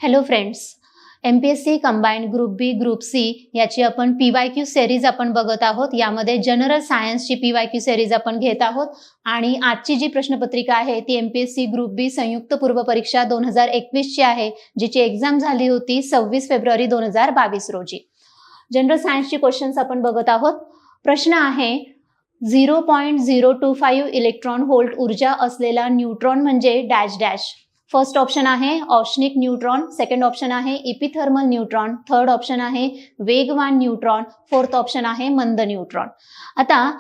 Hello friends, MPSC combined group B group C याची आपण PYQ series आपण बघत आहोत. यामध्ये जनरल सायन्सची PYQ सिरीज आपण घेत आहोत आणि आजची जी प्रश्नपत्रिका आहे ती MPSC ग्रुप बी संयुक्त पूर्व परीक्षा 2021 ची आहे, जिची एक्झाम झाली होती 26 फेब्रुवारी 2022 रोजी. जनरल सायन्सची क्वेश्चन्स आपण बघत आहोत. प्रश्न आहे 0.025 इलेक्ट्रॉन व्होल्ट ऊर्जा असलेला न्यूट्रॉन म्हणजे डॅश डॅश. फर्स्ट ऑप्शन आहे औष्णिक न्यूट्रॉन, सेकंड ऑप्शन आहे इपिथर्मल न्यूट्रॉन, थर्ड ऑप्शन आहे वेगवान न्यूट्रॉन, फोर्थ ऑप्शन आहे मंद न्यूट्रॉन. आता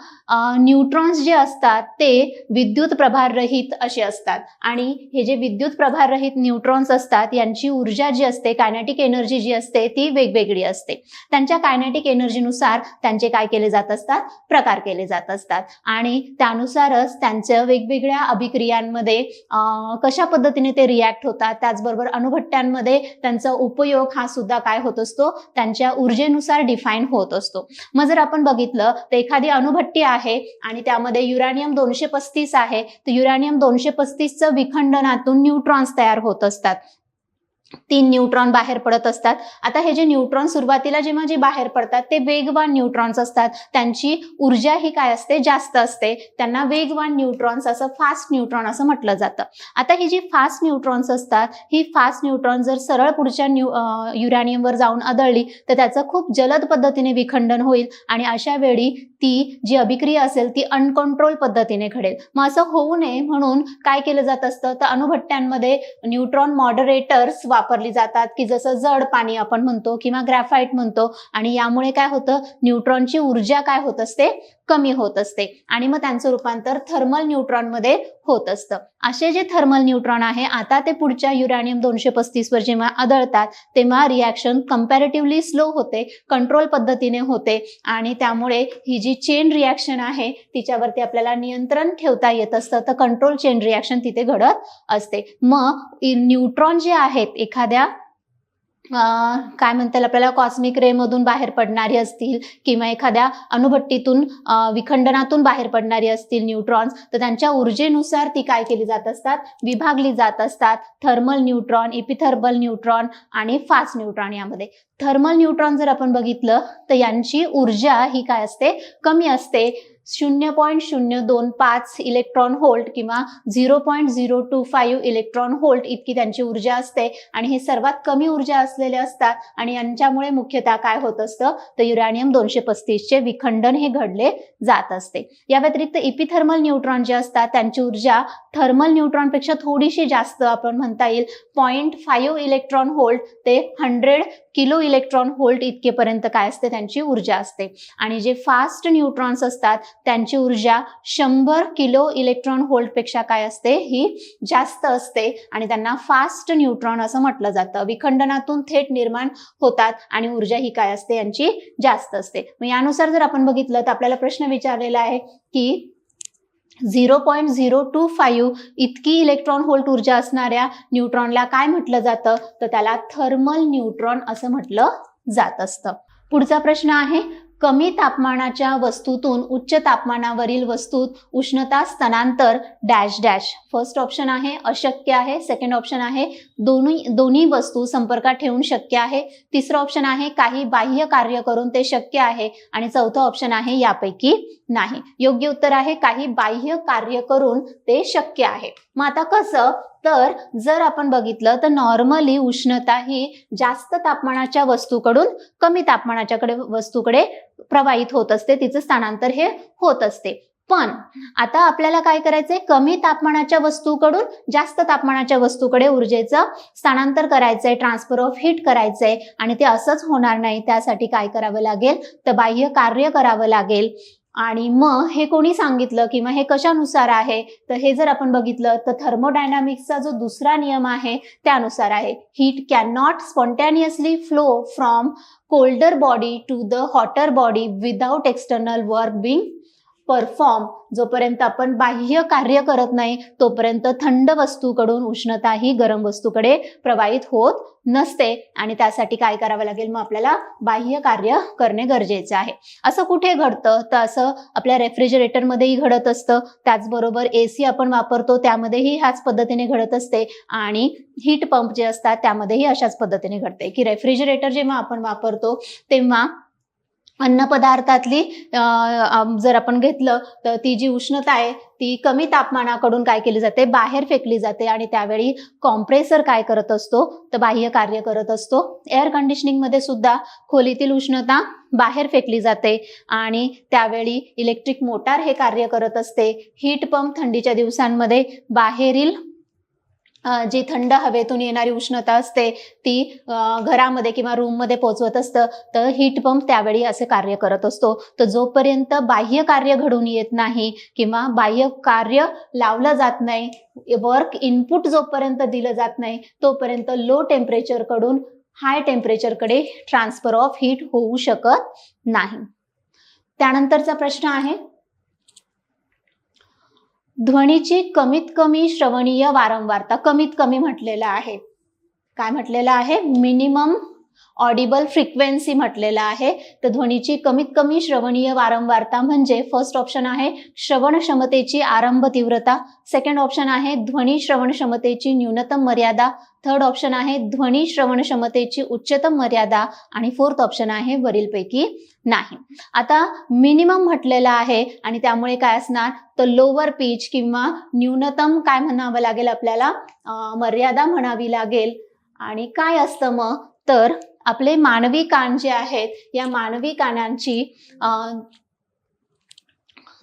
न्यूट्रॉन्स जे असतात ते विद्युत प्रभाररहित असे असतात आणि हे जे विद्युत प्रभाररहित न्यूट्रॉन्स असतात यांची ऊर्जा जी असते, कायनेटिक एनर्जी जी असते ती वेगवेगळी असते. त्यांच्या कायनेटिक एनर्जीनुसार त्यांचे काय केले जात असतात, प्रकार केले जात असतात आणि त्यानुसारच त्यांच्या वेगवेगळ्या अभिक्रियांमध्ये कशा पद्धतीने ते रिॲक्ट होतात. त्याचबरोबर अणुभट्ट्यांमध्ये त्यांचा उपयोग हा सुद्धा काय होत असतो, त्यांच्या ऊर्जेनुसार डिफाईन होत असतो. मग जर आपण बघितलं तर एखादी अणुभट्टी आहे आणि त्यामध्ये युरेनियम 235 आहे, तर युरेनियम 235चं विखंडनातून न्यूट्रॉन्स तयार होत असतात. 3 न्यूट्रॉन बाहेर पडत असतात. आता हे जे न्यूट्रॉन सुरुवातीला जेव्हा जे बाहेर पडतात ते वेगवान न्यूट्रॉन्स असतात. त्यांची ऊर्जा ही काय असते, जास्त असते. त्यांना वेगवान न्यूट्रॉन्स असं, फास्ट न्यूट्रॉन असं म्हटलं जातं. आता ही जी फास्ट न्यूट्रॉन्स असतात, ही फास्ट न्यूट्रॉन जर सरळ पुढच्या युरेनियमवर जाऊन आदळली तर त्याचं खूप जलद पद्धतीने विखंडन होईल आणि अशा वेळी ती जी अभिक्रिया असेल ती अनकंट्रोल पद्धतीने घडेल. मग असं होऊ नये म्हणून काय केलं जात असतं, तर अणुभट्ट्यांमध्ये न्यूट्रॉन मॉडरेटर्स वापरली जातात, की जसं जड पाणी आपण म्हणतो किंवा ग्रॅफाइट म्हणतो. आणि यामुळे काय होतं, न्यूट्रॉनची ऊर्जा काय होत असते, कमी होत असते आणि मग त्यांचं रूपांतर थर्मल न्यूट्रॉन मध्ये होत असतं. असे जे थर्मल न्यूट्रॉन आहे, आता ते पुढच्या युरेनियम 235 वर जेव्हा आदळतात तेव्हा रिॲक्शन कंपॅरेटिव्हली स्लो होते, कंट्रोल पद्धतीने होते आणि त्यामुळे ही जी चेन रिॲक्शन आहे तिच्यावरती आपल्याला नियंत्रण ठेवता येत असतं. तर कंट्रोल चेन रिॲक्शन तिथे घडत असते. मग न्यूट्रॉन जे आहेत एखाद्या काय म्हणतात आपल्याला कॉस्मिक रे मधून बाहेर पडणारी असतील किंवा एखाद्या अणुभट्टीतून विखंडनातून बाहेर पडणारी असतील न्यूट्रॉन्स, तर त्यांच्या ऊर्जेनुसार ती काय केली जात असतात, विभागली जात असतात. थर्मल न्यूट्रॉन, इपिथर्मल न्यूट्रॉन आणि फास्ट न्यूट्रॉन. यामध्ये थर्मल न्यूट्रॉन जर आपण बघितलं तर यांची ऊर्जा ही काय असते, कमी असते. 0.025 इलेक्ट्रॉन व्होल्ट किंवा 0.025 इलेक्ट्रॉन व्होल्ट इतकी त्यांची ऊर्जा असते आणि हे सर्वात कमी ऊर्जा असलेले असतात आणि यांच्यामुळे मुख्यतः काय होत असतं, तर युरेनियम 235 चे विखंडन हे घडले जात असते. या व्यतिरिक्त इपिथर्मल न्यूट्रॉन जे असतात त्यांची ऊर्जा थर्मल न्यूट्रॉन पेक्षा थोडीशी जास्त, आपण म्हणता येईल 0.5 इलेक्ट्रॉन व्होल्ट ते 100 किलो इलेक्ट्रॉन व्होल्ट इतकेपर्यंत काय असते, त्यांची ऊर्जा असते. आणि जे फास्ट न्यूट्रॉन्स असतात त्यांची ऊर्जा 100 किलो इलेक्ट्रॉन व्होल्ट पेक्षा काय असते, ही जास्त असते आणि त्यांना फास्ट न्यूट्रॉन असं म्हटलं जातं. विखंडनातून थेट निर्माण होतात आणि ऊर्जा ही काय असते, यांची जास्त असते. मग यानुसार जर आपण बघितलं तर आपल्याला प्रश्न विचारलेला आहे की 0.025 इतकी इलेक्ट्रॉन व्होल्ट ऊर्जा असणाऱ्या न्यूट्रॉनला काय म्हटलं जातं, तर त्याला थर्मल न्यूट्रॉन असं म्हटलं जात असतं. पुढचा प्रश्न आहे कमी तापमानाच्या वस्तूतून उच्च तापमानावरील वस्तूत उष्णता स्थानांतर डॅश डॅश. फर्स्ट ऑप्शन आहे अशक्य आहे, सेकंड ऑप्शन आहे दोन्ही वस्तू संपर्कात ठेवून शक्य आहे, तिसरं ऑप्शन आहे काही बाह्य कार्य करून ते शक्य आहे आणि चौथं ऑप्शन आहे यापैकी नाही. योग्य उत्तर आहे काही बाह्य कार्य करून ते शक्य आहे. मग आता कसं, तर जर आपण बघितलं तर नॉर्मली उष्णता ही जास्त तापमानाच्या वस्तूकडून कमी तापमानाच्या वस्तूकडे प्रवाहित होत असते, तिचं स्थानांतर हे होत असते. पण आता आपल्याला काय करायचंय, कमी तापमानाच्या वस्तूकडून जास्त तापमानाच्या वस्तूकडे ऊर्जेचं स्थानांतर करायचंय, ट्रान्सफर ऑफ हीट करायचंय आणि ते असंच होणार नाही. त्यासाठी काय करावं लागेल, तर बाह्य कार्य करावं लागेल. आणि मग हे कोणी सांगितलं किंवा हे कशानुसार आहे, तर हे जर आपण बघितलं तर थर्मोडायनामिक्सचा जो दुसरा नियम आहे त्यानुसार आहे. Heat can not spontaneously flow from colder body to the hotter body without external work being perform, जोपर्यंत आपण बाह्य कार्य करत नाही तोपर्यंत थंड वस्तूकडून उष्णता ही गरम वस्तूकडे प्रवाहित होत नसते आणि त्यासाठी काय करावं लागेल, मग आपल्याला बाह्य कार्य करणे गरजेचे आहे. असं कुठे घडतं, तर असं आपल्या रेफ्रिजरेटरमध्येही घडत असतं, त्याचबरोबर AC आपण वापरतो त्यामध्येही ह्याच पद्धतीने घडत असते आणि हीट पंप जे असतात त्यामध्येही अशाच पद्धतीने घडते की रेफ्रिजरेटर जेव्हा आपण वापरतो तेव्हा अन्नपदार्थातली जर आपण घेतलं तर ती जी उष्णता आहे ती कमी तापमानाकडून काय केली जाते, बाहेर फेकली जाते आणि त्यावेळी कॉम्प्रेसर काय करत असतो, तर बाह्य कार्य करत असतो. एअर कंडिशनिंग मध्ये सुद्धा खोलीतील उष्णता बाहेर फेकली जाते आणि त्यावेळी इलेक्ट्रिक मोटार हे कार्य करत असते. हीट पंप थंडीच्या दिवसांमध्ये बाहेरील जी थंड हवेतून येणारी उष्णता असते ती घरामध्ये किंवा रूममध्ये पोहोचवत असतं, तर हीट पंप त्यावेळी असे कार्य करत असतो. तर जोपर्यंत बाह्य कार्य घडून येत नाही किंवा बाह्य कार्य लावलं जात नाही, वर्क इनपुट जोपर्यंत दिलं जात नाही तोपर्यंत लो टेम्परेचरकडून हाय टेम्परेचरकडे ट्रान्सफर ऑफ हीट होऊ शकत नाही. त्यानंतरचा प्रश्न आहे, ध्वनीची कमीत कमी श्रवणीय वारंवारता. कमीत कमी म्हटलेलं आहे, काय म्हटलेलं आहे, मिनिमम ऑडिबल फ्रिक्वेन्सी म्हटलेलं आहे. तर ध्वनीची कमीत कमी श्रवणीय वारंवारता म्हणजे फर्स्ट ऑप्शन आहे श्रवण क्षमतेची आरंभ तीव्रता, सेकंड ऑप्शन आहे ध्वनी श्रवण क्षमतेची न्यूनतम मर्यादा, थर्ड ऑप्शन आहे ध्वनी श्रवण क्षमतेची उच्चतम मर्यादा आणि फोर्थ ऑप्शन आहे वरीलपैकी नाही. आता मिनिमम म्हटलेलं आहे आणि त्यामुळे काय असणार, तर लोअर पिच किंवा न्यूनतम काय म्हणावं लागेल आपल्याला, मर्यादा म्हणावी लागेल. आणि काय असतं मग, तर आपले मानवी कान जे आहेत या मानवी कानांची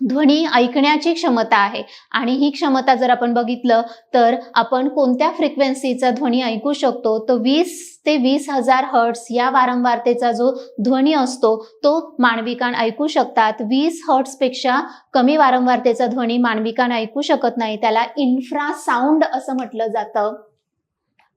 ध्वनी ऐकण्याची क्षमता आहे आणि ही क्षमता जर आपण बघितलं तर आपण कोणत्या फ्रिक्वेन्सीचा ध्वनी ऐकू शकतो, तो 20 ते 20,000 हर्ट्स या वारंवारतेचा जो ध्वनी असतो तो मानवी कान ऐकू शकतात. 20 हर्ट्स पेक्षा कमी वारंवारतेचा ध्वनी मानवी कान ऐकू शकत नाही, त्याला इन्फ्रासाउंड असं म्हटलं जातं.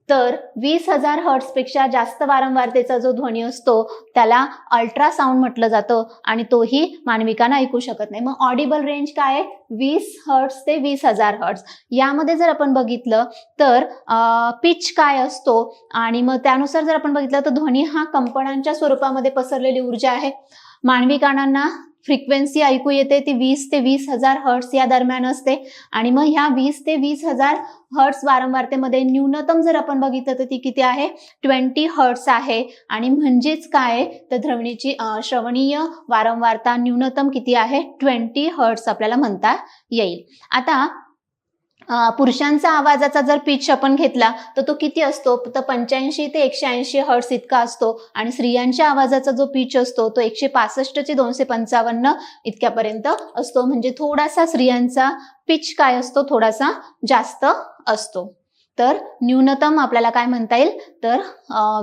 तर 20,000 हर्ट्स पेक्षा जास्त वारंवारतेचा जो ध्वनी असतो त्याला अल्ट्रासाउंड म्हटलं जातं आणि तोही मानवी कान ऐकू शकत नाही. मग ऑडिबल रेंज काय आहे, 20 हर्ट्स ते 20,000 हर्ट्स. यामध्ये जर आपण बघितलं तर पिच काय असतो आणि मग त्यानुसार जर आपण बघितलं तर ध्वनी हा कंपनांच्या स्वरूपामध्ये पसरलेली ऊर्जा आहे. मानवी कानांना फ्रिक्वेन्सी ऐकू येते ती 20 ते 20,000 हर्ट्स या दरम्यान असते आणि मग ह्या 20 ते 20,000 हर्ट्स वारंवारतेमध्ये न्यूनतम जर आपण बघितलं तर ती किती आहे, 20 हर्ट्स आहे. आणि म्हणजेच काय, तर ध्वनीची श्रवणीय वारंवारता न्यूनतम किती आहे, 20 हर्ट्स आपल्याला म्हणता येईल. आता पुरुषांचा आवाजाचा जर पिच आपण घेतला तर तो किती असतो, तर 85 ते 180 हर्ट्स इतका असतो आणि स्त्रियांच्या आवाजाचा जो पिच असतो तो 165 ते 255 इतक्यापर्यंत असतो. म्हणजे थोडासा स्त्रियांचा पिच काय असतो, थोडासा जास्त असतो. तर न्यूनतम आपल्याला काय म्हणता येईल, तर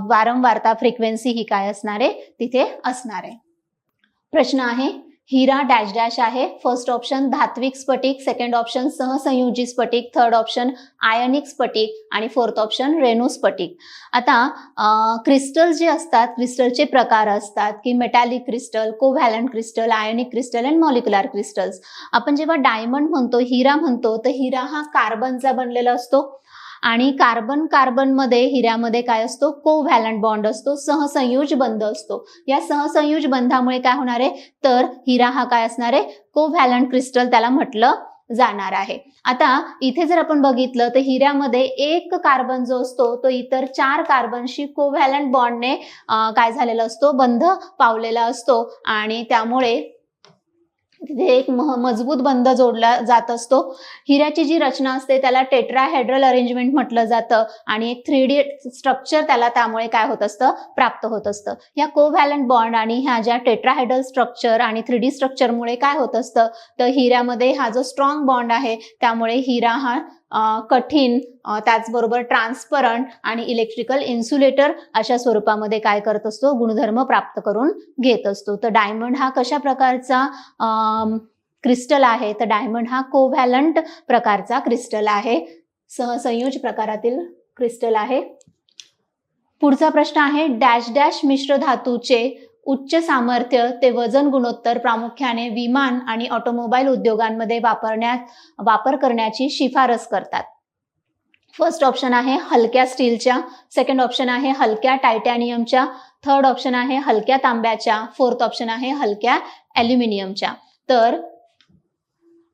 वारंवारता फ्रिक्वेन्सी ही काय असणार आहे, तिथे असणार आहे. प्रश्न आहे, हिरा डॅश डॅश आहे. फर्स्ट ऑप्शन धात्विक स्फटिक, सेकंड ऑप्शन सहसंयोजी स्फटिक, थर्ड ऑप्शन आयनिक स्फटिक आणि फोर्थ ऑप्शन रेणू स्फटिक. आता क्रिस्टल जे असतात, क्रिस्टलचे प्रकार असतात की मेटॅलिक क्रिस्टल, कोव्हॅलंट क्रिस्टल, आयनिक क्रिस्टल आणि मॉलिक्युलर क्रिस्टल्स. आपण जेव्हा डायमंड म्हणतो, हिरा म्हणतो, तर हिरा हा कार्बनचा बनलेला असतो आणि कार्बन मध्ये हिऱ्यामध्ये काय असतो, कोव्हॅलंट बॉन्ड असतो, सहसंयोज बंध असतो. या सहसंयोज बंधामुळे काय होणार आहे, तर हिरा हा काय असणार आहे, कोव्हॅलंट क्रिस्टल त्याला म्हटलं जाणार आहे. आता इथे जर आपण बघितलं तर हिऱ्यामध्ये एक कार्बन जो असतो तो इतर 4 कार्बनशी कोव्हॅलंट बॉन्डने काय झालेला असतो, बंध पावलेला असतो आणि त्यामुळे तिथे एक मजबूत बंध जोडला जात असतो. हिऱ्याची जी रचना असते त्याला टेट्राहेड्रल अरेंजमेंट म्हटलं जातं आणि एक 3D स्ट्रक्चर त्याला त्यामुळे काय होत असतं, प्राप्त होत असतं. या कोव्हॅलंट बॉन्ड आणि ह्या ज्या टेट्राहेड्रल स्ट्रक्चर आणि 3D स्ट्रक्चरमुळे काय होत असतं, तर हिऱ्यामध्ये हा जो स्ट्रॉंग बॉन्ड आहे त्यामुळे हिरा हा कठीण, त्याचबरोबर ट्रान्सपरंट आणि इलेक्ट्रिकल इन्सुलेटर अशा स्वरूपामध्ये काय करत असतो, गुणधर्म प्राप्त करून घेत असतो. तर डायमंड हा कशा प्रकारचा क्रिस्टल आहे, तर डायमंड हा कोव्हॅलंट प्रकारचा क्रिस्टल आहे, सहसंयोज प्रकारातील क्रिस्टल आहे. पुढचा प्रश्न आहे, डॅश डॅश मिश्र धातूचे उच्च सामर्थ्य ते वजन गुणोत्तर प्रामुख्याने विमान आणि ऑटोमोबाईल उद्योगांमध्ये वापर करण्याची शिफारस करतात. फर्स्ट ऑप्शन आहे हलक्या स्टीलच्या, सेकंड ऑप्शन आहे हलक्या टायटॅनियमच्या, थर्ड ऑप्शन आहे हलक्या तांब्याच्या, फोर्थ ऑप्शन आहे हलक्या ॲल्युमिनियमच्या. तर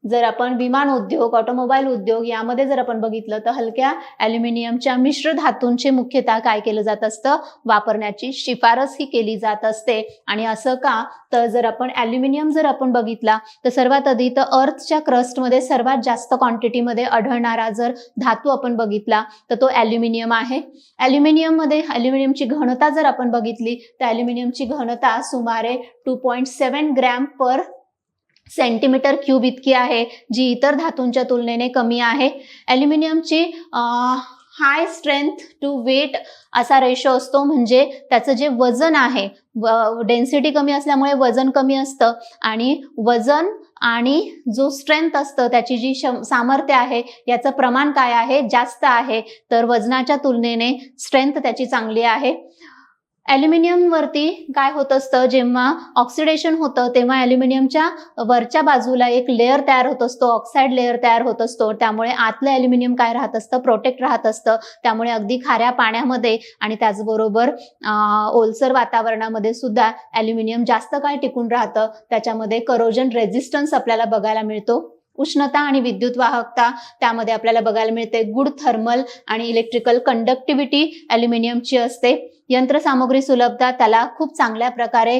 जर आपण विमान उद्योग, ऑटोमोबाईल उद्योग यामध्ये जर आपण बघितलं तर हलक्या ॲल्युमिनियमच्या मिश्र धातूंचे मुख्यतः काय केलं जात असतं, वापरण्याची शिफारस ही केली जात असते. आणि असं का, तर जर आपण ॲल्युमिनियम जर आपण बघितला तर सर्वात आधी तर अर्थच्या क्रस्टमध्ये सर्वात जास्त क्वांटिटीमध्ये आढळणारा जर धातू आपण बघितला तर तो ॲल्युमिनियम आहे. ॲल्युमिनियमची घनता जर आपण बघितली तर ॲल्युमिनियमची घनता सुमारे 2.7 ग्रॅम पर सेंटीमीटर क्यूब इतकी आहे, जी इतर धातूंच्या तुलनेने कमी आहे. ॲल्युमिनियमची हाय स्ट्रेंथ टू वेट असा रेशो असतो, म्हणजे त्याचं जे वजन आहे, डेन्सिटी कमी असल्यामुळे वजन कमी असतं आणि वजन आणि जो स्ट्रेंथ असतं त्याची जी सामर्थ्य आहे याचं प्रमाण काय आहे, जास्त आहे. तर वजनाच्या तुलनेने स्ट्रेंथ त्याची चांगली आहे. ॲल्युमिनियम वरती काय होत असतं, जेव्हा ऑक्सिडेशन होतं तेव्हा ॲल्युमिनियमच्या वरच्या बाजूला एक लेअर तयार होत असतो, ऑक्साईड लेअर तयार होत असतो. त्यामुळे आतलं ॲल्युमिनियम काय राहत असतं, प्रोटेक्ट राहत असतं. त्यामुळे अगदी खाऱ्या पाण्यामध्ये आणि त्याचबरोबर ओलसर वातावरणामध्ये सुद्धा ॲल्युमिनियम जास्त काळ टिकून राहतं. त्याच्यामध्ये करोजन रेझिस्टन्स आपल्याला बघायला मिळतो. उष्णता आणि विद्युत वाहकता त्यामध्ये आपल्याला बघायला मिळते. गुड थर्मल आणि इलेक्ट्रिकल कंडक्टिव्हिटी ॲल्युमिनियमची असते. यंत्रसामुग्री सुलभता त्याला खूप चांगल्या प्रकारे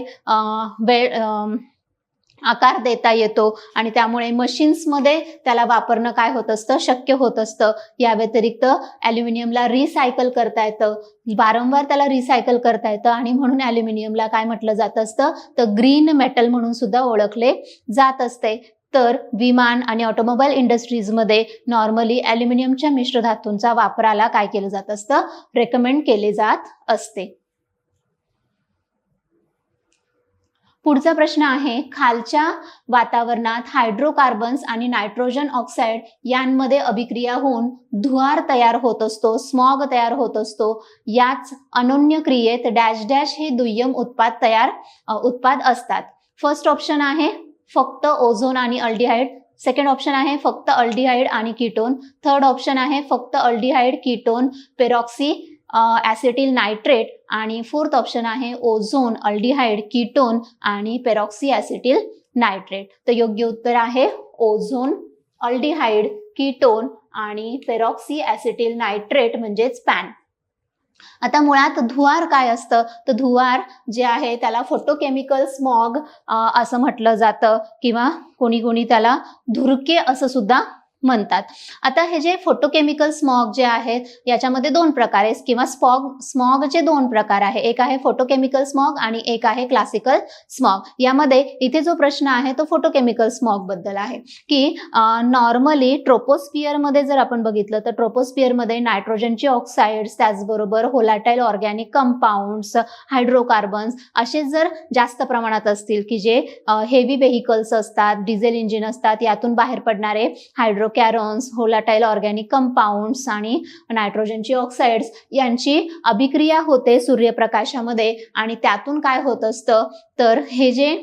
आकार देता येतो आणि त्यामुळे मशीन्समध्ये त्याला वापरणं काय होत असतं, शक्य होत असतं. या व्यतिरिक्त ॲल्युमिनियमला रिसायकल करता येतं, वारंवार त्याला रिसायकल करता येतं आणि म्हणून ॲल्युमिनियमला काय म्हटलं जात असतं, तर ग्रीन मेटल म्हणून सुद्धा ओळखले जात असते. तर विमान आणि ऑटोमोबाईल इंडस्ट्रीजमध्ये नॉर्मली ॲल्युमिनियमच्या मिश्र धातूंचा वापराला काय केलं जात असतं, रेकमेंड केले जात असते. पुढचा प्रश्न आहे, खालच्या वातावरणात हायड्रोकार्बन्स आणि नायट्रोजन ऑक्साईड यांमध्ये अभिक्रिया होऊन धुआर तयार होत असतो, स्मॉग तयार होत असतो. याच अनोन्य क्रियेत डॅश डॅश हे दुय्यम उत्पाद असतात. फर्स्ट ऑप्शन आहे फक्त ओझोन आणि अल्डिहाइड, सेकंड ऑप्शन आहे फक्त अल्डिहाइड आणि कीटोन, थर्ड ऑप्शन आहे फक्त अल्डिहाइड कीटोन पेरॉक्सी ॲसिटिल नायट्रेट आणि फोर्थ ऑप्शन आहे ओझोन अल्डिहाइड कीटोन आणि पेरॉक्सी ॲसिटिल नायट्रेट. तर योग्य उत्तर आहे ओझोन अल्डिहाइड कीटोन आणि पेरॉक्सी ॲसिटिल नायट्रेट म्हणजेच पॅन. आता मुळात धुआर काय असतं, तर धुआर जे आहे त्याला फोटोकेमिकल स्मॉग असं म्हटलं जातं किंवा कोणी त्याला धुरके असं सुद्धा म्हणतात. आता हे जे फोटोकेमिकल स्मॉग जे आहेत याच्यामध्ये दोन प्रकार आहेत किंवा स्मॉगचे दोन प्रकार आहे. एक आहे फोटोकेमिकल स्मॉग आणि एक आहे क्लासिकल स्मॉग. यामध्ये इथे जो प्रश्न आहे तो फोटोकेमिकल स्मॉग बद्दल आहे की नॉर्मली ट्रोपोस्फिअर मध्ये जर आपण बघितलं तर ट्रोपोस्फिअर मध्ये नायट्रोजनचे ऑक्साइड्स, त्याचबरोबर होलाटाईल ऑर्गॅनिक कंपाऊंड्स, हायड्रोकार्बन्स असे जर जास्त प्रमाणात असतील की जे हेवी व्हेकल्स असतात, डिझेल इंजिन असतात, यातून बाहेर पडणारे हायड्रोकॅरॉन्स, होलाटाईल ऑर्गॅनिक कंपाऊंड्स आणि नायट्रोजनची ऑक्साइड्स यांची अभिक्रिया होते सूर्यप्रकाशामध्ये आणि त्यातून काय होत असतं, तर हे जे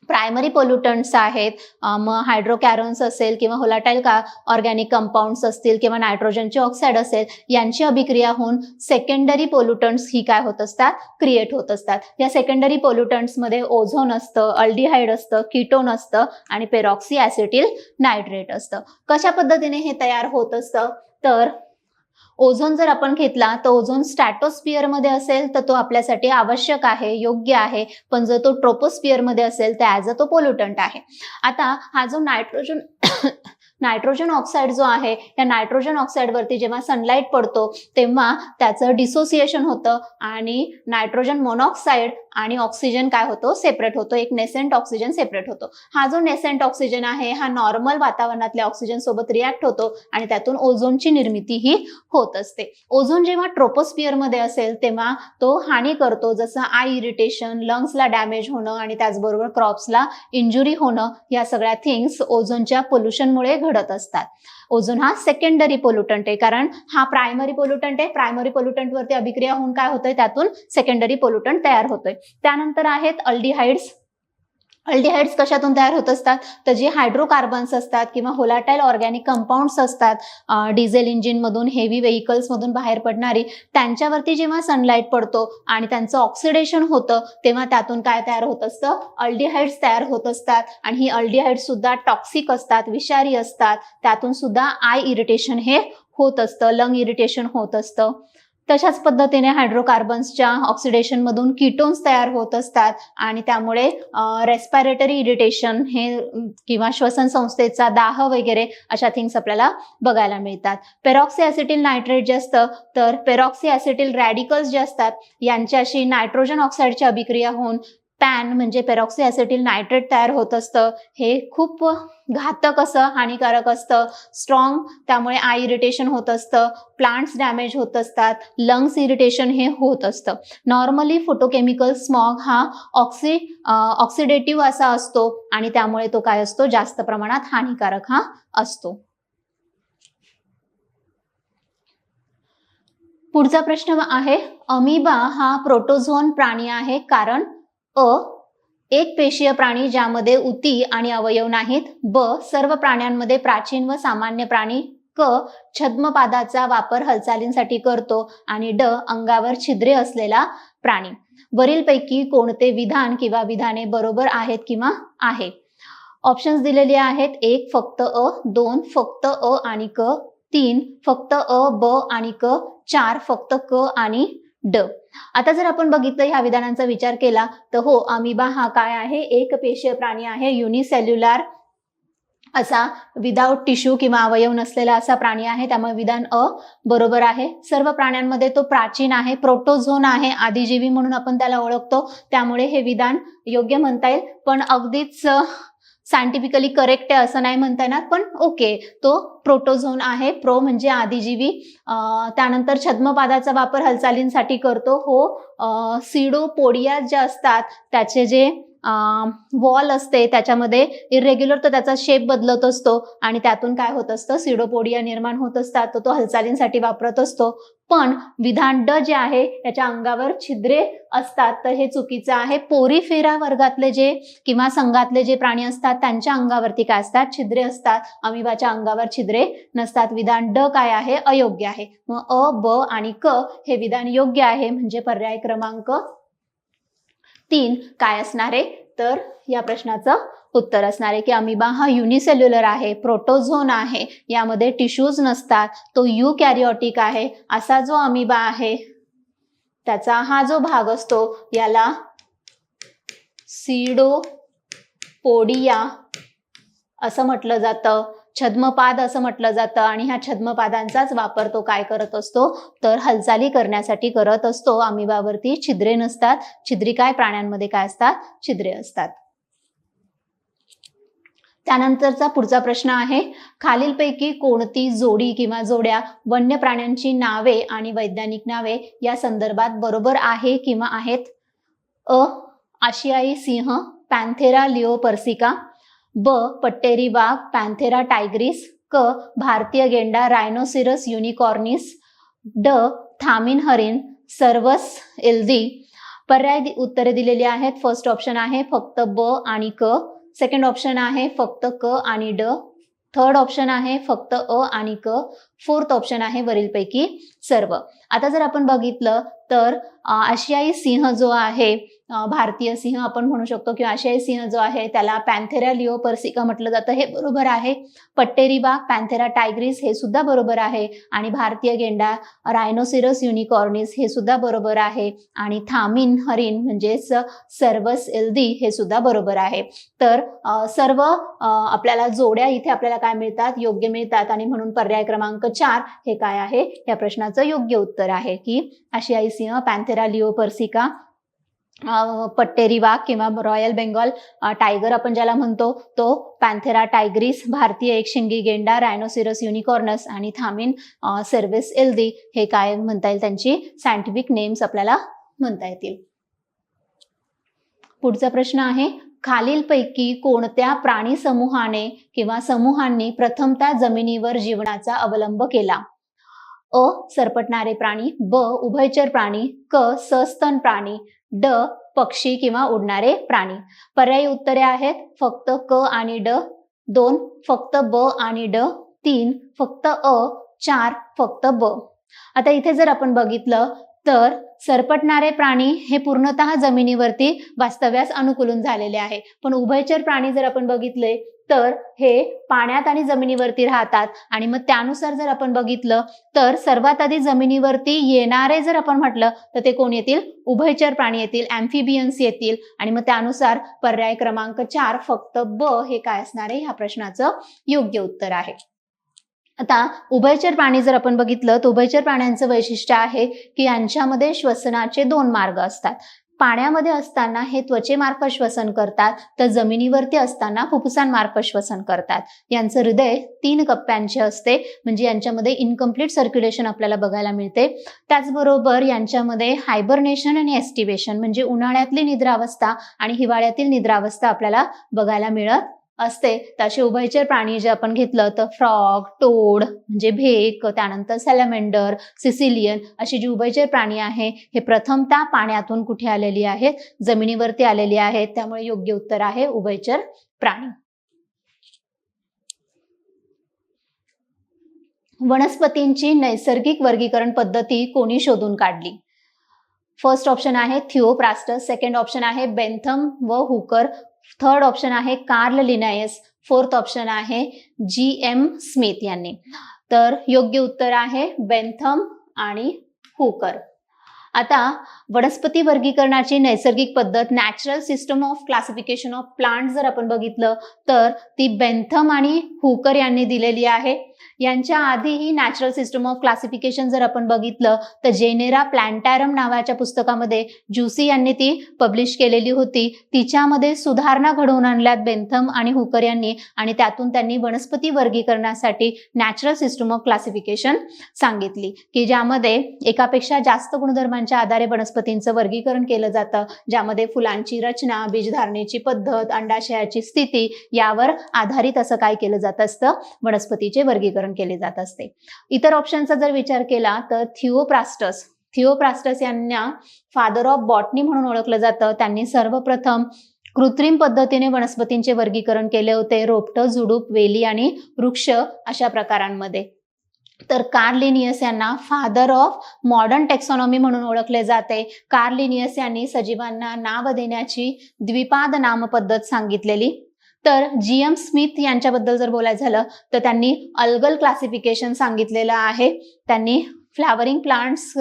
प्रायमरी पोल्युटंट्स आहेत, मग हायड्रोकॅरॉन्स असेल किंवा होलाटाईल ऑर्गॅनिक कंपाऊंड्स असतील किंवा नायट्रोजनचे ऑक्साईड असेल, यांची अभिक्रिया होऊन सेकंडरी पोल्युटंट्स ही काय होत असतात, क्रिएट होत असतात. या सेकंडरी पोल्युटंट्समध्ये ओझोन असतं, अल्डिहाइड असतं, कीटोन असतं आणि पेरॉक्सी ॲसिटिल नायट्रेट असतं. कशा पद्धतीने हे तयार होत असतं, तर ओझोन जर आपण घेतला तर ओझोन स्ट्रॅटोस्फिअर मध्ये असेल तर तो आपल्यासाठी आवश्यक आहे, योग्य आहे. पण जर तो ट्रोपोस्फिअर मध्ये असेल तर ॲज अ तो पोल्युटंट आहे. आता हा जो नायट्रोजन ऑक्साईड जो आहे, या नायट्रोजन ऑक्साईड वरती जेव्हा सनलाईट पडतो तेव्हा त्याचं डिसोसिएशन होतं आणि नायट्रोजन मोनॉक्साईड आणि ऑक्सिजन काय होतो, सेपरेट होतो. एक नेसेंट ऑक्सिजन सेपरेट होतो. हा जो नेसेंट ऑक्सिजन आहे हा नॉर्मल वातावरणातल्या ऑक्सिजन सोबत रिॲक्ट होतो आणि त्यातून ओझोनची निर्मिती ही होत असते. ओझोन जेव्हा ट्रोपोस्फिअर मध्ये असेल तेव्हा तो हानी करतो, जसं आय इरिटेशन, लंग्सला डॅमेज होणं आणि त्याचबरोबर क्रॉप्सला इंजुरी होणं, या सगळ्या थिंग्स ओझोनच्या पोल्युशनमुळे घडत असतात. ओझोन हा सेकंडरी पोल्युटंट आहे, कारण हा प्रायमरी पोल्युटंट आहे. प्रायमरी पोल्युटंट वरती अभिक्रिया होऊन काय होतंय, त्यातून सेकंडरी पोल्युटंट तयार होतोय. त्यानंतर आहेत अल्डिहाइड्स. अल्डिहाइड्स कशातून तयार होत असतात, तर जे हायड्रोकार्बन्स असतात किंवा व्होलाटाईल ऑर्गॅनिक कंपाऊंड्स असतात डिझेल इंजिनमधून, हेवी व्हेकल्समधून बाहेर पडणारी, त्यांच्यावरती जेव्हा सनलाईट पडतो आणि त्यांचं ऑक्सिडेशन होतं तेव्हा त्यातून काय तयार होत असतं, अल्डिहाइड्स तयार होत असतात. आणि ही अल्डिहाइड्स सुद्धा टॉक्सिक असतात, विषारी असतात. त्यातून सुद्धा आय इरिटेशन हे होत असतं, लंग इरिटेशन होत असतं. तशाच पद्धतीने हायड्रोकार्बन्सच्या ऑक्सिडेशनमधून कीटोन्स तयार होत असतात आणि त्यामुळे रेस्पिरेटरी इरिटेशन हे किंवा श्वसन संस्थेचा दाह वगैरे अशा थिंग्स आपल्याला बघायला मिळतात. पेरॉक्सी ॲसिटिल नायट्रेट जे असतं, तर पेरॉक्सी ॲसिटिल रॅडिकल्स जे असतात यांच्याशी नायट्रोजन ऑक्साईडची अभिक्रिया होऊन पॅन म्हणजे पेरॉक्सी ॲसिटिल नायट्रेट तयार होत असतं. हे खूप घातक असं, हानिकारक असतं, स्ट्रॉंग, त्यामुळे आय इरिटेशन होत असतं, प्लांट्स डॅमेज होत असतात, लंग्स इरिटेशन हे होत असतं. नॉर्मली फोटोकेमिकल स्मॉग हा ऑक्सिडेटिव्ह असा असतो आणि त्यामुळे तो काय असतो, जास्त प्रमाणात हानिकारक हा असतो. पुढचा प्रश्न आहे, अमिबा हा प्रोटोझोन प्राणी आहे कारण एक पेशीय प्राणी ज्यामध्ये उती आणि अवयव नाहीत. सर्व प्राण्यांमध्ये प्राचीन व सामान्य प्राणी. छद्मपादाचा वापर हालचालींसाठी करतो. आणि अंगावर छिद्रे असलेला प्राणी. वरीलपैकी कोणते विधान किंवा विधाने बरोबर आहेत किंवा आहे? ऑप्शन्स दिलेले आहेत. 1 फक्त अ, 2 फक्त अ आणि क, 3 फक्त अ, ब आणि क, 4 फक्त क आणि ड. आता जर आपण बघितलं ह्या विधानांचा विचार केला तर हो, अमिबा हा काय आहे, एक पेशीय प्राणी आहे, युनिसेल्युलर असा, विदाउट टिश्यू किंवा अवयव नसलेला असा प्राणी आहे. त्यामुळे विधान अ बरोबर आहे. सर्व प्राण्यांमध्ये तो प्राचीन आहे, प्रोटोझोन आहे, आदिजीवी म्हणून आपण त्याला ओळखतो, त्यामुळे हे विधान योग्य म्हणता येईल. पण अगदीच सायंटिफिकली करेक्ट आहे असं नाही म्हणता येणार, पण ओके, तो प्रोटोझोन आहे. प्रो म्हणजे आदिजीवी. त्यानंतर छद्मपादाचा वापर हालचालींसाठी करतो. हो, सीडोपोडिया जे असतात त्याचे जे वॉल असते त्याच्यामध्ये इरेग्युलर तो त्याचा शेप बदलत असतो आणि त्यातून काय होत असतं, सीडोपोडिया निर्माण होत असतात, तो हालचालींसाठी वापरत असतो. पण विधान ड जे आहे त्याच्या अंगावर छिद्रे असतात, तर हे चुकीचं आहे. पोरीफेरा वर्गातले जे किंवा संघातले जे प्राणी असतात त्यांच्या अंगावरती काय असतात, छिद्रे असतात. अमिबाच्या अंगावर छिद्रे नसतात. विधान ड काय आहे, अयोग्य आहे. मग अ, ब आणि क हे विधान योग्य आहे, म्हणजे पर्याय क्रमांक 3 काय असणार आहे, तर या प्रश्नाचं उत्तर असणार आहे की अमिबा हा युनिसेल्युलर आहे, प्रोटोझोन आहे, यामध्ये टिश्यूज नसतात, तो युकॅरियोटिक आहे. असा जो अमिबा आहे त्याचा हा जो भाग असतो याला सीडोपोडिया असं म्हटलं जातं, छद्मपाद असं म्हटलं जातं. आणि ह्या छद्मपादांचाच वापर तो काय करत असतो, तर हालचाली करण्यासाठी करत असतो. अमिबावरती छिद्रे नसतात. छिद्री काय, प्राण्यांमध्ये काय असतात, छिद्रे असतात. त्यानंतरचा पुढचा प्रश्न आहे, खालीलपैकी कोणती जोडी किंवा जोड्या वन्य प्राण्यांची नावे आणि वैज्ञानिक नावे या संदर्भात बरोबर आहे किंवा आहेत? अ, आशियाई सिंह, पॅन्थेरा लिओपर्सिका. ब, पट्टेरी वाघ, पॅन्थेरा टायग्रिस. क, भारतीय गेंडा, रायनोसिरस युनिकॉर्निस. ड, थामिन हरिण, सर्वस एल्दी. पर्याय उत्तरे दिलेली आहेत. फर्स्ट ऑप्शन आहे फक्त ब आणि क. सेकंड ऑप्शन आहे फक्त क आणि ड. थर्ड ऑप्शन आहे फक्त अ आणि क. फोर्थ ऑप्शन आहे वरीलपैकी सर्व. आता जर आपण बघितलं तर आशियाई सिंह जो आहे, भारतीय सिंह आपण म्हणू शकतो किंवा आशियाई सिंह जो आहे त्याला पॅन्थेरा लिओपर्सिका म्हटलं जातं, हे बरोबर आहे. पट्टेरी वाघ, पॅन्थेरा टायग्रिस हे सुद्धा बरोबर आहे. आणि भारतीय गेंडा, रायनोसिरस युनिकॉर्निस हे सुद्धा बरोबर आहे. आणि थामिन हरिण म्हणजेच सर्वस एल्दी हे सुद्धा बरोबर आहे. तर सर्व आपल्याला जोड्या इथे आपल्याला काय मिळतात, योग्य मिळतात. आणि म्हणून पर्याय क्रमांक 4 हे काय आहे, या प्रश्नाचं योग्य उत्तर आहे की आशियाई सिंह, पॅन्थेरा लिओपर्सिका, पट्टेरी वाघ किंवा रॉयल बेंगॉल टायगर आपण ज्याला म्हणतो तो, पॅन्थेरा टायग्रिस, भारतीय एकशिंगी गेंडा, रायनोसिरस युनिकॉर्नस आणि थामिन सर्विस एल्दी हे काय म्हणता येईल, त्यांची सायंटिफिक नेम्स आपल्याला म्हणता येतील. पुढचा प्रश्न आहे, खालीलपैकी कोणत्या प्राणी समूहाने किंवा समूहांनी प्रथमतः जमिनीवर जीवनाचा अवलंब केला? अ सरपटणारे प्राणी, ब उभयचर प्राणी, क सस्तन प्राणी, ड पक्षी किंवा उडणारे प्राणी. पर्यायी उत्तरे आहेत फक्त क आणि ड, 2 फक्त ब आणि ड, 3 फक्त अ, 4 फक्त ब. आता इथे जर आपण बघितलं तर सरपटणारे प्राणी हे पूर्णतः जमिनीवरती वास्तव्यास अनुकूलन झालेले आहे, पण उभयचर प्राणी जर आपण बघितले तर हे पाण्यात आणि जमिनीवरती राहतात. आणि मग त्यानुसार जर आपण बघितलं तर सर्वात आधी जमिनीवरती येणारे जर आपण म्हटलं तर ते कोण येतील? उभयचर प्राणी येतील, अॅम्फिबियन्स येतील. आणि मग त्यानुसार पर्याय क्रमांक 4 फक्त ब हे काय असणार आहे? ह्या प्रश्नाचं योग्य उत्तर आहे. आता उभयचर प्राणी जर आपण बघितलं तर उभयचर प्राण्यांचं वैशिष्ट्य आहे की यांच्यामध्ये श्वसनाचे 2 मार्ग असतात. पाण्यामध्ये असताना हे त्वचेमार्फत श्वसन करतात, तर जमिनीवरती असताना फुफ्फुसांमार्फत श्वसन करतात. यांचं हृदय 3 कप्प्यांचे असते, म्हणजे यांच्यामध्ये इनकम्प्लीट सर्क्युलेशन आपल्याला बघायला मिळते. त्याचबरोबर यांच्यामध्ये हायबरनेशन आणि एस्टिवेशन म्हणजे उन्हाळ्यातली निद्रावस्था आणि हिवाळ्यातील निद्रावस्था आपल्याला बघायला मिळत असते. तर असे उभयचर प्राणी जे आपण घेतलं तर फ्रॉग, टोड म्हणजे भेक, त्यानंतर सॅलमेंडर, सिसिलियन अशी जी उभयचर प्राणी आहे हे प्रथमतः पाण्यातून कुठे आलेली आहेत? जमिनीवरती आलेली आहेत. त्यामुळे योग्य उत्तर आहे उभयचर प्राणी. वनस्पतींची नैसर्गिक वर्गीकरण पद्धती कोणी शोधून काढली? फर्स्ट ऑप्शन आहे थिओप्रास्टस, सेकंड ऑप्शन आहे बेंथम व हुकर, थर्ड ऑप्शन आहे कार्ल लिनायस, फोर्थ ऑप्शन आहे जी.एम. स्मिथ यांनी. तर योग्य उत्तर आहे बेंथम आणि हुकर. आता वनस्पती वर्गीकरणाची नैसर्गिक पद्धत natural system of classification of plant जर आपण बघितलं तर ती बेंथम आणि हुकर यांनी दिलेली आहे. यांच्या आधीही नॅचरल सिस्टम ऑफ क्लासिफिकेशन जर आपण बघितलं तर जेनेरा प्लॅन्टॅरम नावाच्या पुस्तकामध्ये ज्युसी यांनी ती पब्लिश केलेली होती. तिच्यामध्ये सुधारणा घडवून आणल्यात बेंथम आणि हुकर यांनी, आणि त्यातून त्यांनी वनस्पती वर्गीकरणासाठी नॅचरल सिस्टम ऑफ क्लासिफिकेशन सांगितली की ज्यामध्ये एकापेक्षा जास्त गुणधर्मांच्या आधारे वनस्पतींचं वर्गीकरण केलं जातं, ज्यामध्ये फुलांची रचना, बीजधारणेची पद्धत, अंडाशयाची स्थिती यावर आधारित असं काय केलं जात असतं? वनस्पतीचे वर्गीकरण केले जात असते. इतर ऑप्शनचा जर विचार केला तर थिओप्रास्टस यांना फादर ऑफ बॉटनी म्हणून ओळखलं जातं. त्यांनी सर्वप्रथम कृत्रिम पद्धतीने वनस्पतींचे वर्गीकरण केले होते, रोपटं, झुडूप, वेली आणि वृक्ष अशा प्रकारांमध्ये. तर कार्ल लिनियस यांना फादर ऑफ मॉडर्न टेक्सॉनॉमी म्हणून ओळखले जाते. कार्ल लिनियस यांनी सजीवांना नाव देण्याची द्विपाद नाम पद्धत सांगितलेली. तर जी.एम. स्मिथ यांच्याबद्दल जर बोलायचं झालं तर त्यांनी अल्गल क्लासिफिकेशन सांगितलेलं आहे. त्यांनी फ्लावरिंग प्लांट्स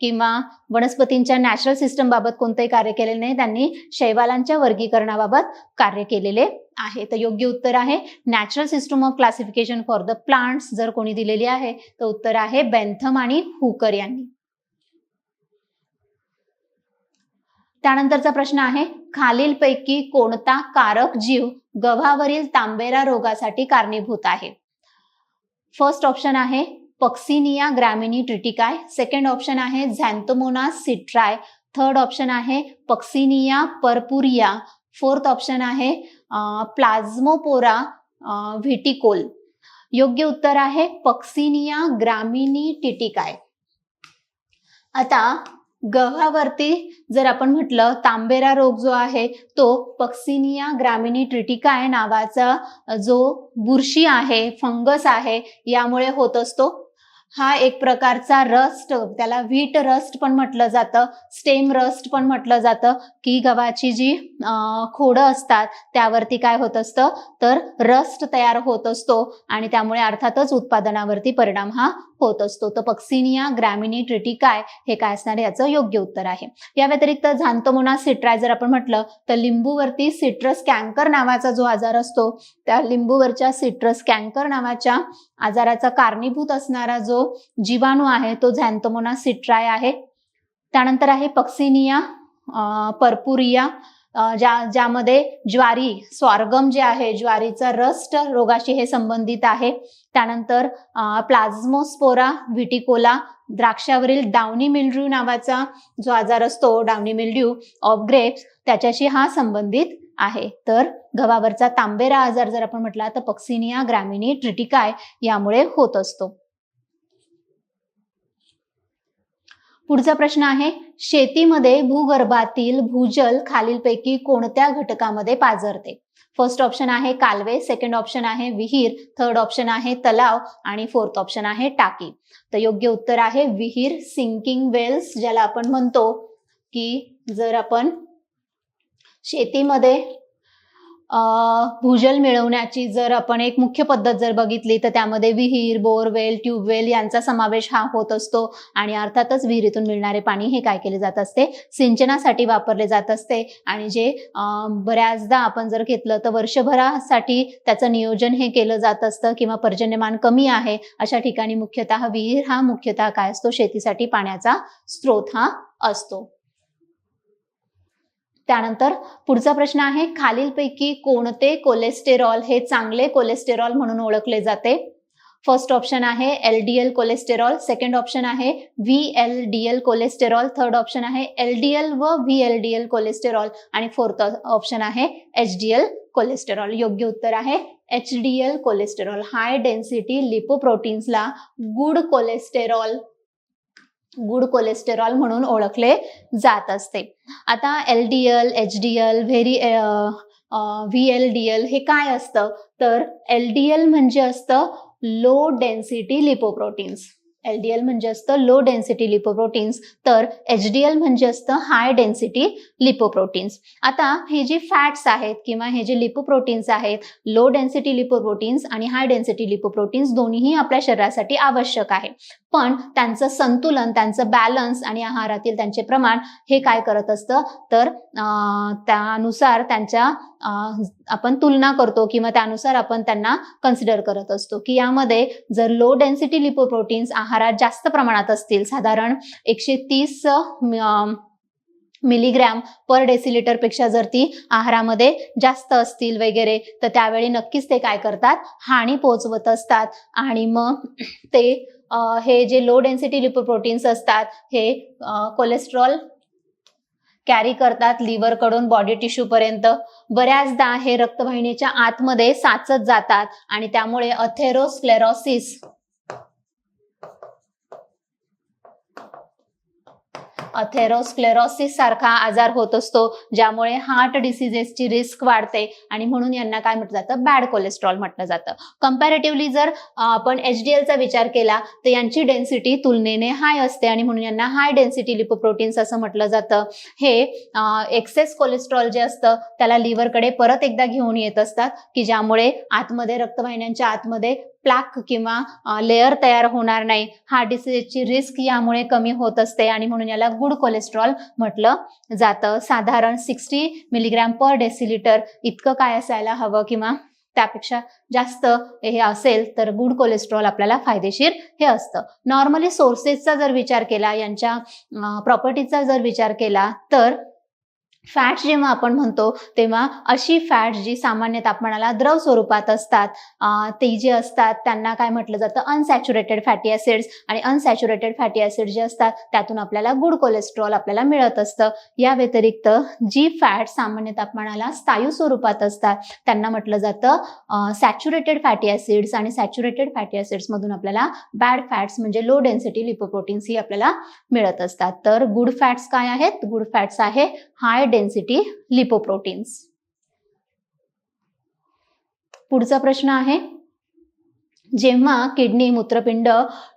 किंवा वनस्पतींच्या नॅचरल सिस्टम बाबत कोणतेही कार्य केलेले नाही, त्यांनी शैवालांच्या वर्गीकरणाबाबत कार्य केलेले आहे. तर योग्य उत्तर आहे natural system of classification for the plants जर कोणी दिलेली आहे तर उत्तर आहे बेंथम आणि हुकर यांनी. त्यानंतरचा प्रश्न आहे खालीलपैकी कोणता कारक जीव गव्हावरील तांबेरा रोगासाठी कारणीभूत आहे? फर्स्ट ऑप्शन आहे पक्सिनिया ग्रॅमिनी ट्रिटिकाय, सेकंड ऑप्शन आहे झॅन्थोमोनास सिट्राय, थर्ड ऑप्शन आहे पक्सिनिया पर्पुरिया, फोर्थ ऑप्शन आहे प्लाझ्मोपोरा व्हिटिकोल. योग्य उत्तर आहे पक्सिनिया ग्रॅमिनी ट्रिटिकाय. आता गव्हावरती जर आपण म्हटलं तांबेरा रोग जो आहे तो पक्सिनिया ग्रॅमिनी ट्रिटिकाय नावाचा जो बुरशी आहे, फंगस आहे, यामुळे होत असतो. हा एक प्रकारचा रस्ट, त्याला व्हीट रस्ट पण म्हटलं जातं, स्टेम रस्ट पण म्हटलं जातं, की गव्हाची जी खोडं असतात त्यावरती काय होत असतं तर रस्ट तयार होत असतो आणि त्यामुळे अर्थातच उत्पादनावरती परिणाम हा होत असतो. तर पक्सिनिया ग्रॅमिनी ट्रिटिकाय हे काय असणार याचं योग्य उत्तर आहे. या व्यतिरिक्त झॅन्थोमोनास सिट्राय जर आपण म्हटलं तर लिंबूवरती सिट्रस कॅन्कर नावाचा जो आजार असतो त्या लिंबूवरच्या सिट्रस कॅन्कर नावाच्या आजाराचा कारणीभूत असणारा जो जीवाणू आहे तो झॅन्थोमोनास सिट्राय आहे. त्यानंतर आहे पक्सिनिया पर्पुरिया, ज्यामध्ये ज्वारी स्वार्गम जे आहे ज्वारीचा रस्ट रोगाशी हे संबंधित आहे. त्यानंतर प्लाझ्मोस्पोरा व्हिटिकोला, द्राक्षावरील डाउनी मिल्ड्यू नावाचा जो आजार असतो डाउनी मिल्ड्यू ऑफ ग्रेप्स त्याच्याशी हा संबंधित आहे. तर गव्हावरचा तांबेरा आजार जर आपण म्हटला तर पक्सिनिया ग्रॅमिनी ट्रिटिकाय यामुळे होत असतो. पुढचा प्रश्न आहे, शेतीमध्ये भूगर्भातील भूजल खालीलपैकी कोणत्या घटकामध्ये पाझरते? फर्स्ट ऑप्शन आहे कालवे, सेकंड ऑप्शन आहे विहीर, थर्ड ऑप्शन आहे तलाव आणि फोर्थ ऑप्शन आहे टाकी. तर योग्य उत्तर आहे विहीर, सिंकिंग वेल्स, ज्याला आपण म्हणतो की जर आपण शेतीमध्ये भूजल मिळवण्याची जर आपण एक मुख्य पद्धत जर बघितली तर त्यामध्ये विहीर, बोरवेल, ट्यूबवेल यांचा समावेश हा होत असतो आणि अर्थातच विहिरीतून मिळणारे पाणी हे काय केले जात असते, सिंचनासाठी वापरले जात असते आणि जे बऱ्याचदा आपण जर घेतलं तर वर्षभरासाठी त्याचं नियोजन हे केलं जात असतं किंवा पर्जन्यमान कमी आहे अशा ठिकाणी मुख्यतः विहीर हा मुख्यतः काय असतो, शेतीसाठी पाण्याचा स्रोत हा असतो. त्यानंतर पुढचा प्रश्न आहे, खालीलपैकी कोणते कोलेस्टेरॉल हे चांगले कोलेस्टेरॉल म्हणून ओळखले जाते? फर्स्ट ऑप्शन आहे एलडीएल कोलेस्टेरॉल, सेकंड ऑप्शन आहे व्हीएलडीएल कोलेस्टेरॉल, थर्ड ऑप्शन आहे एलडीएल व व्हीएलडीएल कोलेस्टेरॉल आणि फोर्थ ऑप्शन आहे एचडीएल कोलेस्टेरॉल. योग्य उत्तर आहे एचडीएल कोलेस्टेरॉल. हाय डेन्सिटी लिपोप्रोटीन्सला गुड कोलेस्टेरॉल म्हणून ओळखले जात असते. आता एलडीएल, एचडीएल, व्हीएलडीएल हे काय असतं, तर एलडीएल म्हणजे असतं लो डेन्सिटी लिपोप्रोटीन्स. एलडीएल म्हणजे असतं लो डेन्सिटी लिपोप्रोटीन्स, तर एचडीएल म्हणजे असतं हाय डेन्सिटी लिपोप्रोटीन्स. आता हे जे फॅट्स आहेत किंवा हे जे लिपोप्रोटीन्स आहेत, लो डेन्सिटी लिपोप्रोटीन्स आणि हाय डेन्सिटी लिपोप्रोटीन्स दोन्हीही आपल्या शरीरासाठी आवश्यक आहे, पण त्यांचं संतुलन, त्यांचं बॅलन्स आणि आहारातील त्यांचे प्रमाण हे काय करत असतं, तर त्यानुसार त्यांच्या आपण तुलना करतो किंवा त्यानुसार आपण त्यांना कन्सिडर करत असतो की यामध्ये जर लो डेन्सिटी लिपोप्रोटीन्स आहारात जास्त प्रमाणात असतील, साधारण 130 मिलीग्रॅम पर डेसिलिटर पेक्षा जर ती आहारामध्ये जास्त असतील वगैरे, तर त्यावेळी नक्कीच ते काय करतात, हानी पोहोचवत असतात आणि मग ते हे जे लो डेन्सिटी लिपोप्रोटीन्स असतात हे कोलेस्ट्रॉल कॅरी करतात लिव्हर कडून बॉडी टिश्यू पर्यंत. बऱ्याचदा हे रक्तवाहिनीच्या आतमध्ये साचत जातात आणि त्यामुळे अथेरोस्क्लेरोसिस सारखा आजार होत असतो, ज्यामुळे हार्ट डिसीजेसची रिस्क वाढते आणि म्हणून यांना काय म्हटलं जातं, बॅड कोलेस्ट्रॉल म्हटलं जातं. कंपॅरेटिव्हली जर आपण एचडीएलचा विचार केला तर यांची डेन्सिटी तुलनेने हाय असते आणि म्हणून यांना हाय डेन्सिटी लिपोप्रोटीन्स असं म्हटलं जातं. हे एक्सेस कोलेस्ट्रॉल जे असतं त्याला लिव्हरकडे परत एकदा घेऊन येत असतात की ज्यामुळे आतमध्ये रक्तवाहिन्यांच्या आतमध्ये प्लॅक किंवा लेअर तयार होणार नाही, हार्ट डिसीजची रिस्क यामुळे कमी होत असते आणि म्हणून याला गुड कोलेस्ट्रॉल म्हटलं जातं. साधारण 60 मिलीग्रॅम पर डेसिलिटर इतकं काय असायला हवं किंवा त्यापेक्षा जास्त हे असेल तर गुड कोलेस्ट्रॉल आपल्याला फायदेशीर हे असतं. नॉर्मली सोर्सेसचा जर विचार केला, यांच्या प्रॉपर्टीचा जर विचार केला तर फॅट्स जेव्हा आपण म्हणतो तेव्हा अशी फॅट्स जी सामान्य तापमानाला द्रव स्वरूपात असतात ते जे असतात त्यांना काय म्हटलं जातं, अनसॅच्युरेटेड फॅटी ऍसिड्स. आणि अनसॅच्युरेटेड फॅटी ऍसिड जे असतात त्यातून आपल्याला गुड कोलेस्ट्रॉल आपल्याला मिळत असतं. या व्यतिरिक्त जी फॅट सामान्य तापमानाला स्थायू स्वरूपात असतात त्यांना म्हटलं जातं सॅच्युरेटेड फॅटी ऍसिड्स. आणि सॅच्युरेटेड फॅटी ऍसिड्स मधून आपल्याला बॅड फॅट्स म्हणजे लो डेन्सिटी लिपोप्रोटीन्स ही आपल्याला मिळत असतात. तर गुड फॅट्स काय आहेत, गुड फॅट्स आहे हाय डेन्सिटी लिपोप्रोटीन्स. पुढचा प्रश्न आहे, जेव्हा किडनी, मूत्रपिंड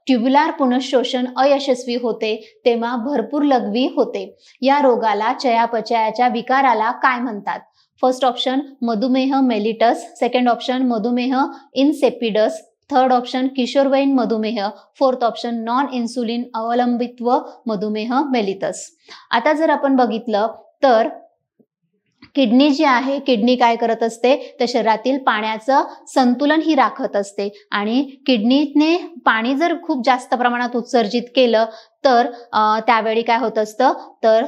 ट्युब्युलर पुनःशोषण अयशस्वी होते तेव्हा भरपूर लघवी होते. या रोगाला, चयापचयाच्या विकाराला काय म्हणतात? फर्स्ट ऑप्शन मधुमेह मेलिटस, सेकंड ऑप्शन मधुमेह इन्सेपिडस, थर्ड ऑप्शन किशोरवयीन मधुमेह, फोर्थ ऑप्शन नॉन इन्सुलिन अवलंबित्व मधुमेह मेलिटस. आता जर आपण बघितलं तर किडनी जी आहे, किडनी काय करत असते तर शरीरातील पाण्याचं संतुलन ही राखत असते आणि किडनीने पाणी जर खूप जास्त प्रमाणात उत्सर्जित केलं तर त्यावेळी काय होत असतं तर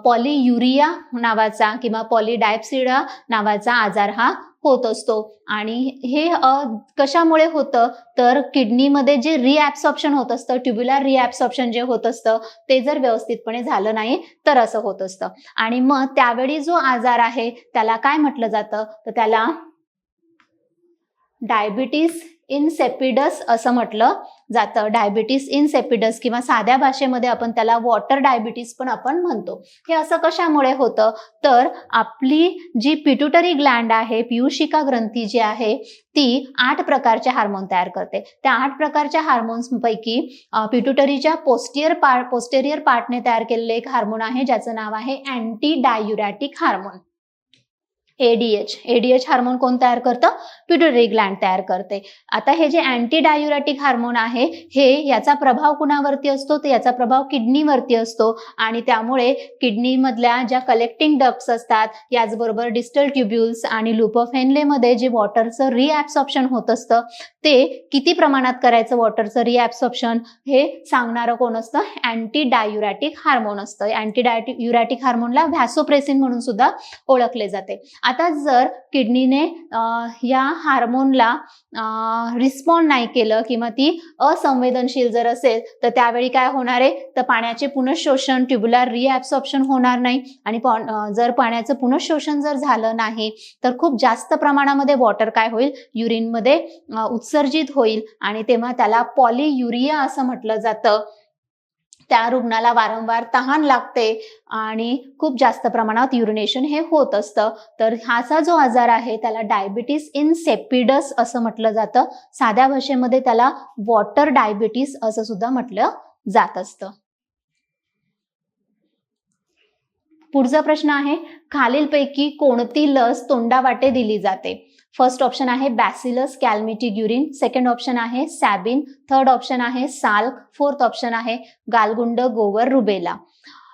पॉलीयुरिया नावाचा किंवा पॉलीडायप्सिडा नावाचा आजार हा होत असतो. आणि हे कशामुळे होतं तर किडनीमध्ये जे रिॲब्सॉर्प्शन होत असतं, ट्युब्युलर रिॲब्सॉर्प्शन जे होत असतं ते जर व्यवस्थितपणे झालं नाही तर असं होत असतं. आणि मग त्यावेळी जो आजार आहे त्याला काय म्हटलं जातं तर त्याला डायबिटीस इन्सेपिडस असं म्हटलं जातं. डायबिटीस इन्सेपिडस किंवा साध्या भाषेमध्ये आपण त्याला वॉटर डायबिटीस पण आपण म्हणतो. हे असं कशामुळे होतं, तर आपली जी पिट्युटरी ग्लँड आहे, पीयूषिका ग्रंथी जी आहे ती 8 प्रकारचे हार्मोन तयार करते. त्या 8 प्रकारच्या हार्मोन्सपैकी पिट्युटरीच्या पोस्टेरियर पार्टने तयार केलेले एक हार्मोन आहे ज्याचं नाव आहे अँटी डायुरॅटिक हार्मोन, एडीएच हार्मोन कोण तयार करतं, पिट्युटरी ग्लँड तयार करते. आता हे जे अँटी डायुरॅटिक हार्मोन आहे हे याचा प्रभाव कुणावरती असतो, तर याचा प्रभाव किडनीवरती असतो आणि त्यामुळे किडनीमधल्या ज्या कलेक्टिंग डक्ट्स असतात, याचबरोबर डिस्टल ट्युब्युल्स आणि लूप ऑफ हेनलेमध्ये जे वॉटरचं रिॲब्सॉर्प्शन होत असतं ते किती प्रमाणात करायचं वॉटरचं रिॲब्सॉर्प्शन हे सांगणारं कोण असतं, अँटी डायुरॅटिक हार्मोन असतं. अँटी डायुरॅटिक हार्मोनला व्हॅसोप्रेसिन म्हणून सुद्धा ओळखले जाते. आता जर किडनीने या हार्मोनला रिस्पॉन्ड नाही केलं किंवा ती असंवेदनशील जर असेल तर त्यावेळी काय होणार आहे, तर पाण्याचे पुनःशोषण, ट्युब्युलर रिॲब्सॉर्प्शन होणार नाही आणि जर पाण्याचं पुनःशोषण जर झालं नाही तर खूप जास्त प्रमाणामध्ये वॉटर काय होईल, युरिनमध्ये उत्सर्जित होईल आणि तेव्हा त्याला पॉलीयुरिया असं म्हटलं जातं. त्या रुग्णाला वारंवार तहान लागते आणि खूप जास्त प्रमाणात युरिनेशन हे होत असतं. तर हाचा जो आजार आहे त्याला डायबिटीस इन्सेपिडस असं म्हटलं जातं. साध्या भाषेमध्ये त्याला वॉटर डायबिटीस असं सुद्धा म्हटलं जात असतं. पुढचा प्रश्न आहे, खालीलपैकी कोणती लस तोंडावाटे दिली जाते? फर्स्ट ऑप्शन आहे बॅसिलस कॅलमिटीग्युरिन, सेकंड ऑप्शन आहे सॅबिन, थर्ड ऑप्शन आहे साल्क, फोर्थ ऑप्शन आहे गालगुंड, गोवर, रुबेला.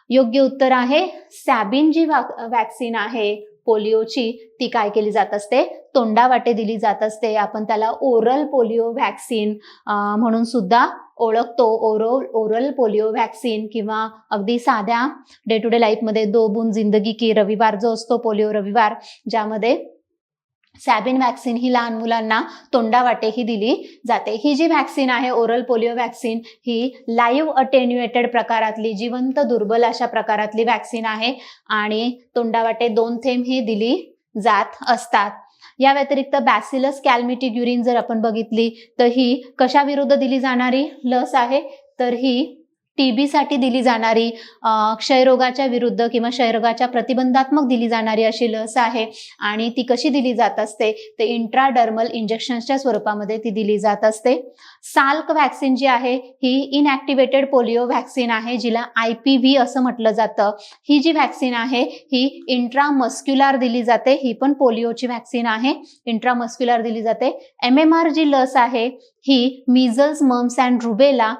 योग्य उत्तर आहे सॅबिन. जी वॅक्सिन आहे पोलिओची ती काय केली जात असते, तोंडावाटे दिली जात असते. आपण त्याला ओरल पोलिओ व्हॅक्सिन म्हणून सुद्धा ओळखतो. ओरल पोलिओ व्हॅक्सिन किंवा अगदी साध्या डे टू डे लाईफमध्ये 2 बूंद जिंदगी की रविवार जो असतो पोलिओ रविवार, ज्यामध्ये सॅबिन व्हॅक्सिन ही लहान मुलांना तोंडावाटे ही दिली जाते. ही जी व्हॅक्सिन आहे ओरल पोलिओ व्हॅक्सिन ही लाईव्ह अटेन्युएटेड प्रकारातली, जिवंत दुर्बल अशा प्रकारातली व्हॅक्सिन आहे आणि तोंडावाटे 2 थेंब ही दिली जात असतात. या व्यतिरिक्त बॅसिलस कॅलमिटीग्युरिन जर आपण बघितली तर ही कशाविरुद्ध दिली जाणारी लस आहे, तर ही टीबी साठी दिली जाणारी, क्षयरोगाच्या विरुद्ध किंवा क्षयरोगाच्या प्रतिबंधात्मक दिली जाणारी अशी लस आहे. आणि ती कशी दिली जात असते, ते इंट्राडर्मल इंजेक्शन्सच्या स्वरूपामध्ये ती दिली जात असते. साल्क व्हॅक्सिन जी आहे ही इनॅक्टिव्हेटेड पोलिओ व्हॅक्सिन आहे, जिला IPV असं म्हटलं जातं. ही जी व्हॅक्सिन आहे ही इंट्रामस्क्युलर दिली जाते. ही पण पोलिओची व्हॅक्सिन आहे, इंट्रामस्क्युलर दिली जाते. MMR जी लस आहे ही मीजल्स, मम्स अँड रुबेला,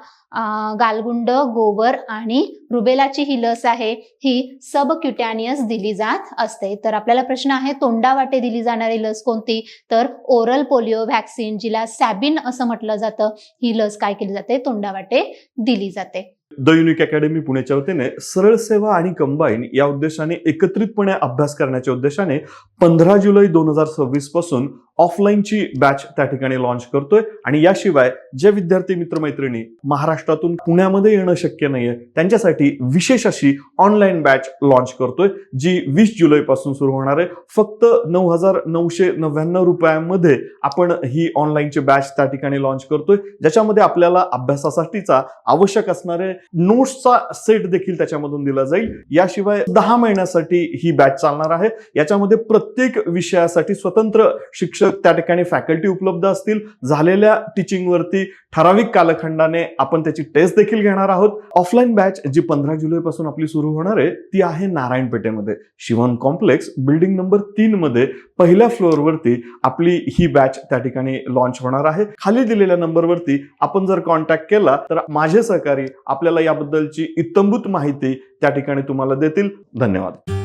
गालगुंड, गोवर आणि रुबेलाची ही लस आहे ही सबक्युटॅनियस दिली जात असते. तर आपल्याला प्रश्न आहे तोंडावाटे दिली जाणारी लस कोणती, तर ओरल पोलिओ व्हॅक्सिन जिला सॅबिन असं म्हटलं जातं, ही लस काय केली जाते, तोंडावाटे दिली जाते. द युनिक अकॅडमी पुण्याच्या वतीने सरळ सेवा आणि कंबाईन या उद्देशाने एकत्रितपणे अभ्यास करण्याच्या उद्देशाने 15 जुलै 2026 पासून ऑफलाईनची बॅच त्या ठिकाणी लॉन्च करतोय. आणि याशिवाय जे विद्यार्थी मित्रमैत्रिणी महाराष्ट्रातून पुण्यामध्ये येणं शक्य नाहीये त्यांच्यासाठी विशेष अशी ऑनलाईन बॅच लॉन्च करतोय, जी 20 जुलै पासून सुरू होणार आहे. फक्त 9,999 रुपयांमध्ये आपण ही ऑनलाईनची बॅच त्या ठिकाणी लॉन्च करतोय, ज्याच्यामध्ये आपल्याला अभ्यासासाठीचा आवश्यक असणारे नोट्सचा सेट देखील त्याच्यामधून दिला जाईल. याशिवाय 10 महिन्यासाठी ही बॅच चालणार आहे. याच्यामध्ये प्रत्येक विषयासाठी स्वतंत्र शिक्षक त्या ठिकाणी फॅकल्टी उपलब्ध असतील. झालेल्या टीचिंग वरती ठराविक कालखंडाने आपण त्याची टेस्ट देखील घेणार आहोत. ऑफलाईन बॅच जी 15 जुलै पासून आपली सुरू होणार आहे ती आहे नारायणपेठेमध्ये शिवम कॉम्प्लेक्स बिल्डिंग नंबर 3 मध्ये पहिल्या फ्लोअरवरती आपली ही बॅच त्या ठिकाणी लॉन्च होणार आहे. खाली दिलेल्या नंबरवरती आपण जर कॉन्टॅक्ट केला तर माझे सहकारी आपल्याला याबद्दलची इत्तंभूत माहिती त्या ठिकाणी तुम्हाला देतील. धन्यवाद.